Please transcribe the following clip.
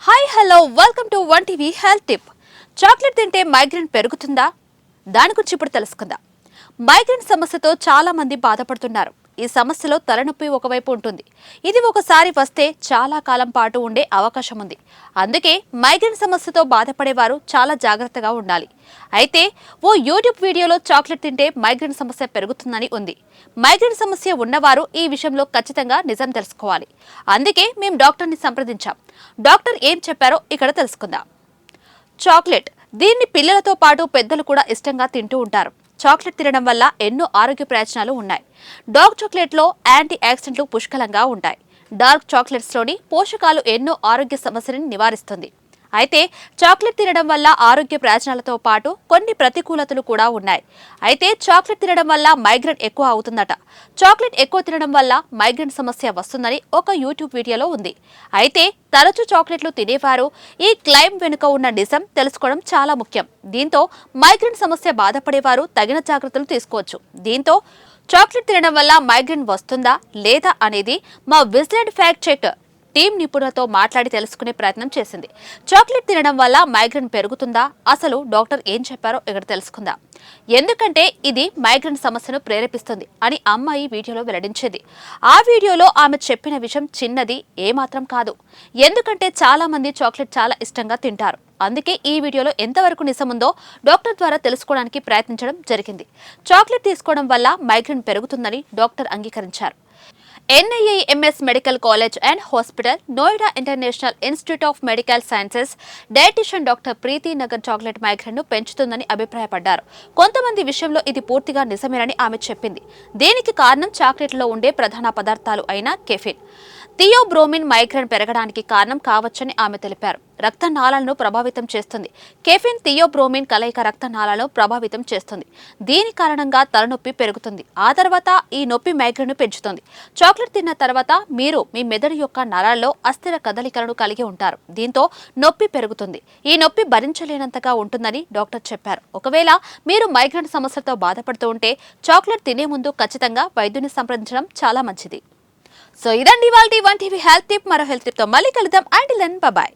Hi hello welcome to one TV health tip. Chocolate తింటే migraine పెరుగుతుందా? దాని గురించి ఇప్పుడు తెలుసుకుందాం. మైగ్రేన్ సమస్యతో చాలా మంది బాధపడుతున్నారు. ఈ సమస్యలో తలనొప్పి ఒకవైపు ఉంటుంది. ఇది ఒకసారి వస్తే చాలా కాలం పాటు ఉండే అవకాశం ఉంది. అందుకే మైగ్రేన్ సమస్యతో బాధపడేవారు చాలా జాగ్రత్తగా ఉండాలి. అయితే ఓ యూట్యూబ్ వీడియోలో చాక్లెట్ తింటే మైగ్రేన్ సమస్య పెరుగుతుందని ఉంది. మైగ్రేన్ సమస్య ఉన్నవారు ఈ విషయంలో ఖచ్చితంగా నిజం తెలుసుకోవాలి. అందుకే మేము డాక్టర్ని సంప్రదించాం. డాక్టర్ ఏం చెప్పారో ఇక్కడ తెలుసుకుందాం. చాక్లెట్, దీన్ని పిల్లలతో పాటు పెద్దలు కూడా ఇష్టంగా తింటూ ఉంటారు. చాక్లెట్ తినడం వల్ల ఎన్నో ఆరోగ్య ప్రయోజనాలు ఉన్నాయి. డార్క్ చాక్లెట్లో యాంటీ ఆక్సిడెంట్లు పుష్కలంగా ఉంటాయి. డార్క్ చాక్లెట్స్లోని పోషకాలు ఎన్నో ఆరోగ్య సమస్యలను నివారిస్తుంది. అయితే చాక్లెట్ తినడం వల్ల ఆరోగ్య ప్రయోజనాలతో పాటు కొన్ని ప్రతికూలతలు కూడా ఉన్నాయి. అయితే చాక్లెట్ తినడం వల్ల మైగ్రేన్ ఎక్కువ అవుతుందట. చాక్లెట్ ఎక్కువ తినడం వల్ల మైగ్రేన్ సమస్య వస్తుందని ఒక యూట్యూబ్ వీడియోలో ఉంది. అయితే తరచూ చాక్లెట్లు తినేవారు ఈ క్లైమ్ వెనుక ఉన్న నిజం తెలుసుకోవడం చాలా ముఖ్యం. దీంతో మైగ్రేన్ సమస్య బాధపడేవారు తగిన జాగ్రత్తలు తీసుకోవచ్చు. దీంతో చాక్లెట్ తినడం వల్ల మైగ్రేన్ వస్తుందా లేదా అనేది మా విజిలెంట్ ఫ్యాక్ట్ చెక్ టీం నిపుణులతో మాట్లాడి తెలుసుకునే ప్రయత్నం చేసింది. చాక్లెట్ తినడం వల్ల మైగ్రేన్ పెరుగుతుందా? అసలు డాక్టర్ ఏం చెప్పారో ఇక్కడ తెలుసుకుందాం. ఎందుకంటే ఇది మైగ్రేన్ సమస్యను ప్రేరేపిస్తుంది అని అమ్మాయి వీడియోలో వెల్లడించింది. ఆ వీడియోలో ఆమె చెప్పిన విషయం చిన్నది ఏమాత్రం కాదు. ఎందుకంటే చాలా మంది చాక్లెట్ చాలా ఇష్టంగా తింటారు. అందుకే ఈ వీడియోలో ఎంతవరకు నిజముందో డాక్టర్ ద్వారా తెలుసుకోవడానికి ప్రయత్నించడం జరిగింది. చాక్లెట్ తీసుకోవడం వల్ల మైగ్రేన్ పెరుగుతుందని డాక్టర్ అంగీకరించారు. NIIMS medical college and hospital, Noida international institute of medical sciences dietitian doctor Preeti Nagar chocolate migraine ను పెంచుతుందని అభిప్రాయపడ్డారు. కొంతమంది విషయంలో ఇది పూర్తిగా నిజమేనని ఆమె చెప్పింది. దీనికి కారణం చాక్లెట్లో ఉండే ప్రధాన పదార్థాలు అయిన కెఫిన్, థియోబ్రోమిన్ మైగ్రేన్ పెరగడానికి కారణం కావచ్చని ఆమె తెలిపారు. రక్తనాళాలను ప్రభావితం చేస్తుంది. కెఫిన్, థియోబ్రోమిన్ కలయిక రక్తనాళాలను ప్రభావితం చేస్తుంది. దీని కారణంగా తలనొప్పి పెరుగుతుంది. ఆ తర్వాత ఈ నొప్పి మైగ్రేన్ పెంచుతుంది. చాక్లెట్ తిన్న తర్వాత మీరు మీ మెదడు యొక్క నరాల్లో అస్థిర కదలికలను కలిగి ఉంటారు. దీంతో నొప్పి పెరుగుతుంది. ఈ నొప్పి భరించలేనంతగా ఉంటుందని డాక్టర్ చెప్పారు. ఒకవేళ మీరు మైగ్రేన్ సమస్యతో బాధపడుతూ ఉంటే చాక్లెట్ తినే ముందు ఖచ్చితంగా వైద్యుని సంప్రదించడం చాలా మంచిది. సో ఇదండి ఇవాల్టి వన్ టీవీ హెల్త్ టిప్. మరో హెల్త్ టిప్ తో మళ్ళీ కలుద్దాం. Until then by.